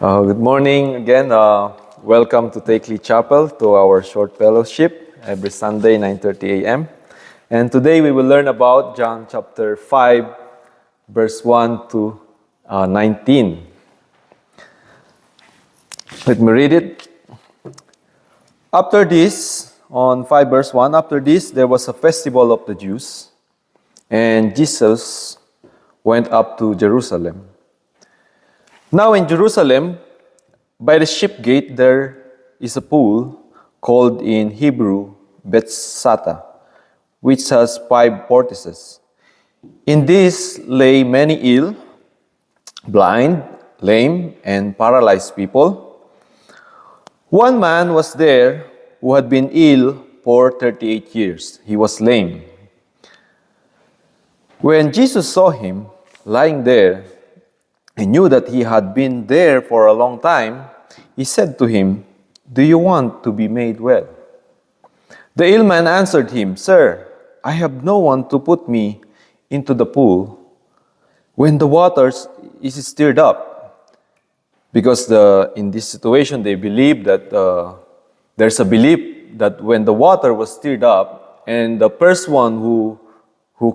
Good morning again. Welcome to Takeley Chapel, to our short fellowship every Sunday, 9:30 a.m. And today we will learn about John chapter 5, verse 1 to 19. Let me read it. After this, on 5 verse 1, after this there was a festival of the Jews, and Jesus went up to Jerusalem. Now in Jerusalem, by the sheep gate, there is a pool called in Hebrew Beth-zatha, which has 5 porticoes. In this lay many ill, blind, lame, and paralyzed people. One man was there who had been ill for 38 years. He was lame. When Jesus saw him lying there, he knew that he had been there for a long time. He said to him, "Do you want to be made well?" The ill man answered him, "Sir, I have no one to put me into the pool when the water is stirred up." Because in this situation, they believe that there's a belief that when the water was stirred up, and the first one who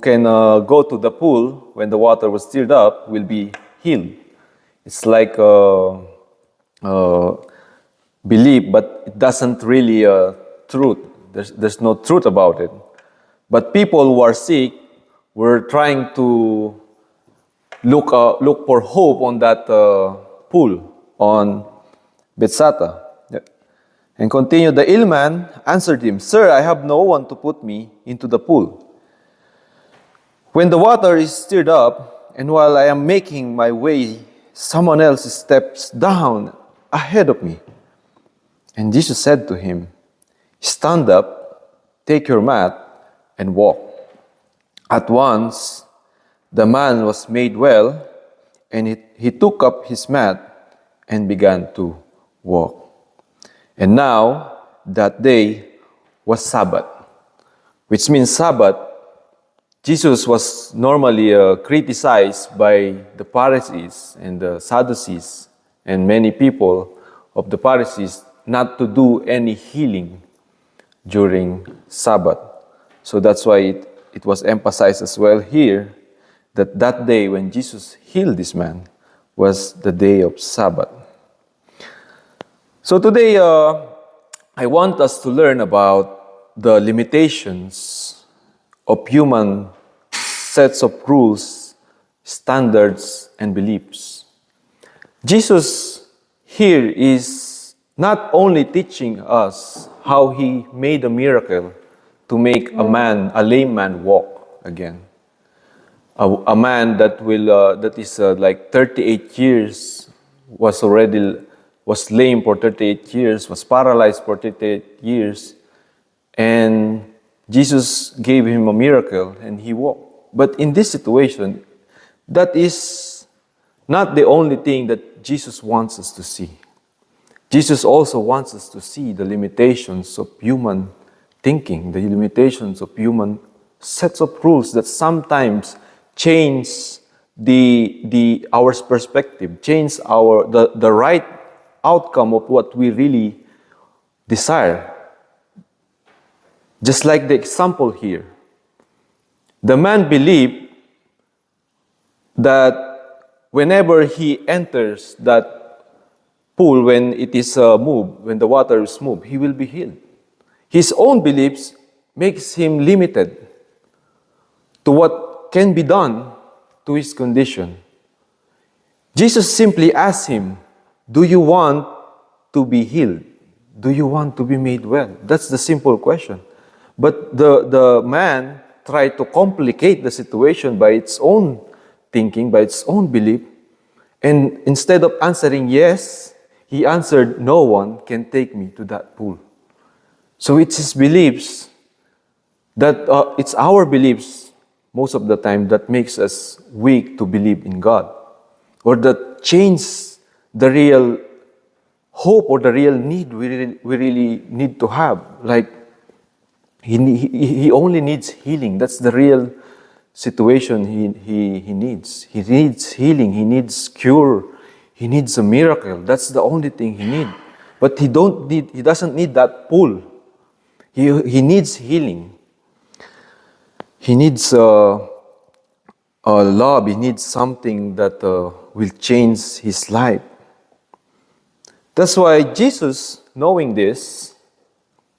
can go to the pool when the water was stirred up will be healed. It's like belief, but it doesn't really truth. There's no truth about it. But people who are sick were trying to look for hope on that pool on Beth-zatha. And continue, the ill man answered him, "Sir, I have no one to put me into the pool when the water is stirred up, and while I am making my way, someone else steps down ahead of me." And Jesus said to him, "Stand up, take your mat, and walk." At once, the man was made well, and he took up his mat and began to walk. And now, that day was Sabbath, which means Sabbath. Jesus was normally criticized by the Pharisees and the Sadducees and many people of the Pharisees not to do any healing during Sabbath. So that's why it was emphasized as well here that day when Jesus healed this man was the day of Sabbath. So today I want us to learn about the limitations of human sets of rules, standards, and beliefs. Jesus here is not only teaching us how he made a miracle to make a lame man walk again. A man that is like 38 years, was lame for 38 years, was paralyzed for 38 years, and Jesus gave him a miracle and he walked. But in this situation, that is not the only thing that Jesus wants us to see. Jesus also wants us to see the limitations of human thinking, the limitations of human sets of rules that sometimes change our perspective, change the right outcome of what we really desire. Just like the example here, the man believed that whenever he enters that pool, when it is moved, when the water is moved, he will be healed. His own beliefs makes him limited to what can be done to his condition. Jesus simply asked him, "Do you want to be healed? Do you want to be made well?" That's the simple question. But the man tried to complicate the situation by its own thinking, by its own belief. And instead of answering yes, he answered, "No one can take me to that pool." So it's his beliefs it's our beliefs most of the time that makes us weak to believe in God, or that change the real hope or the real need we really need to have. Like, he only needs healing. That's the real situation he needs. He needs healing. He needs cure. He needs a miracle. That's the only thing he needs. But he doesn't need that pull. He needs healing. He needs love. He needs something that will change his life. That's why Jesus, knowing this,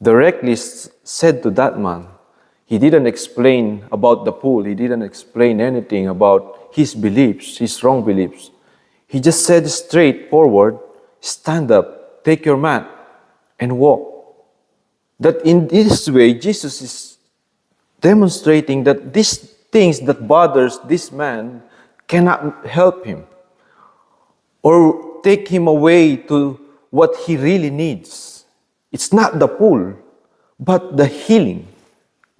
directly said to that man, he didn't explain about the pool. He didn't explain anything about his beliefs, his wrong beliefs. He just said straightforward, stand up, take your mat, and walk. That in this way, Jesus is demonstrating that these things that bothers this man cannot help him or take him away to what he really needs. It's not the pull, but the healing,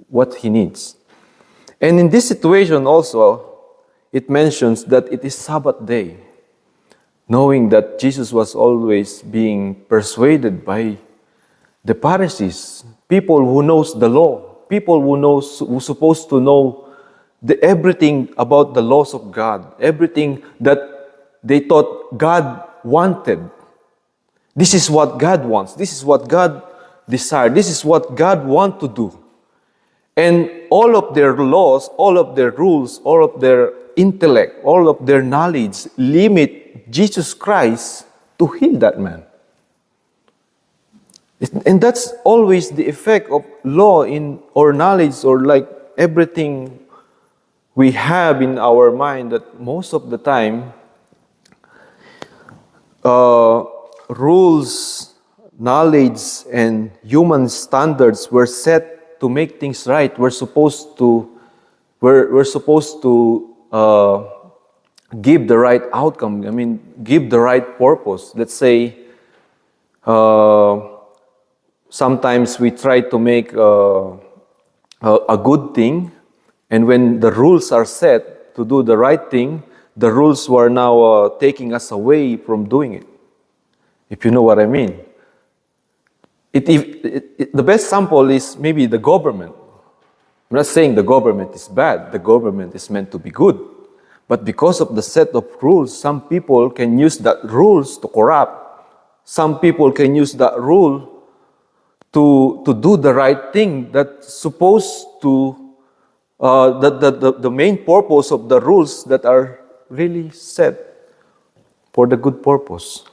what he needs. And in this situation also, it mentions that it is Sabbath day, knowing that Jesus was always being persuaded by the Pharisees, people who knows the law, people who's supposed to know everything about the laws of God, everything that they thought God wanted. This is what God wants. This is what God desired. This is what God wants to do. And all of their laws, all of their rules, all of their intellect, all of their knowledge limit Jesus Christ to heal that man. And that's always the effect of law in or knowledge or like everything we have in our mind, that most of the time rules, knowledge, and human standards were set to make things right. We're supposed to give the right outcome. I mean, give the right purpose. Let's say sometimes we try to make a good thing, and when the rules are set to do the right thing, the rules were now taking us away from doing it. If you know what I mean. The best sample is maybe the government. I'm not saying the government is bad. The government is meant to be good. But because of the set of rules, some people can use that rules to corrupt. Some people can use that rule to do the right thing that's supposed to, the main purpose of the rules that are really set for the good purpose.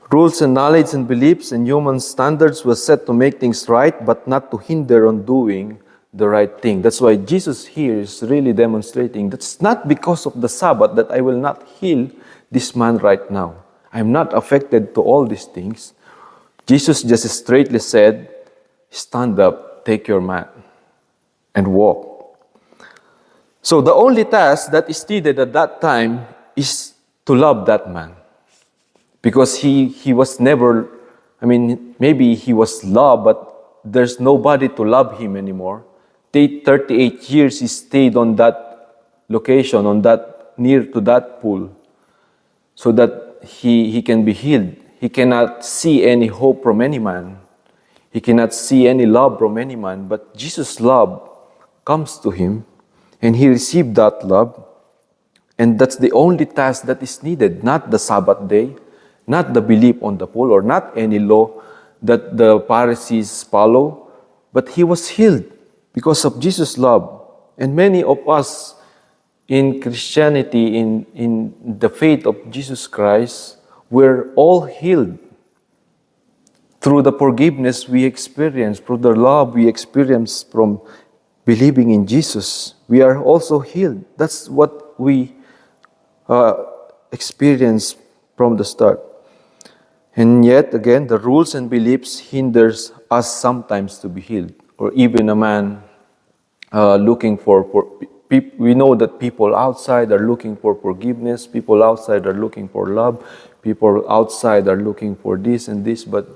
Rules and knowledge and beliefs and human standards were set to make things right, but not to hinder on doing the right thing. That's why Jesus here is really demonstrating that's not because of the Sabbath that I will not heal this man right now. I'm not affected to all these things. Jesus just straightly said, stand up, take your mat, and walk. So the only task that is needed at that time is to love that man. Because he was never, maybe he was loved, but there's nobody to love him anymore. 38 years he stayed on that location, near to that pool, so that he can be healed. He cannot see any hope from any man. He cannot see any love from any man, but Jesus' love comes to him, and he received that love. And that's the only task that is needed, not the Sabbath day, not the belief on the pool, or not any law that the Pharisees follow, but he was healed because of Jesus' love. And many of us in Christianity, in the faith of Jesus Christ, we're all healed through the forgiveness we experience, through the love we experience from believing in Jesus. We are also healed. That's what we experience from the start. And yet, again, the rules and beliefs hinders us sometimes to be healed. Or even a man looking for we know that people outside are looking for forgiveness, people outside are looking for love, people outside are looking for this and this, but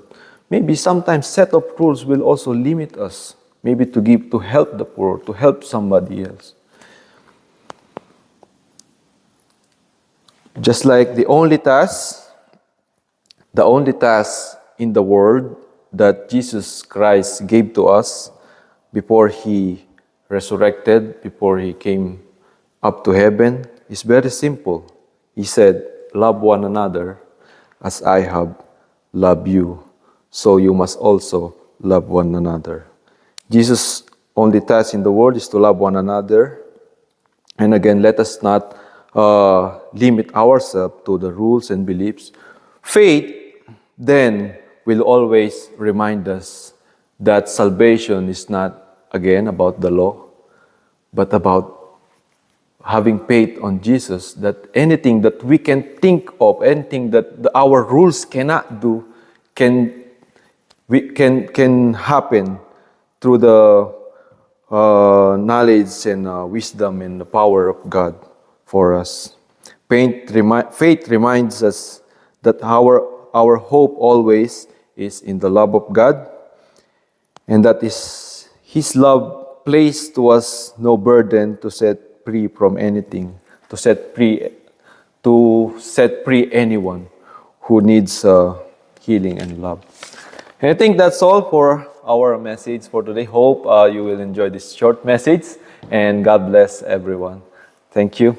maybe sometimes set of rules will also limit us, maybe to help the poor, to help somebody else. Just like the only task in the world that Jesus Christ gave to us before He resurrected, before He came up to heaven, is very simple. He said, love one another as I have loved you, so you must also love one another. Jesus' only task in the world is to love one another. And again, let us not limit ourselves to the rules and beliefs. Faith then will always remind us that salvation is not, again, about the law, but about having faith on Jesus, that anything that we can think of, anything that our rules cannot do, can happen through the knowledge and wisdom and the power of God for us. Faith reminds us that our hope always is in the love of God, and that is His love placed to us no burden to set free from anything, to set free anyone who needs healing and love. And I think that's all for our message for today. Hope you will enjoy this short message, and God bless everyone. Thank you.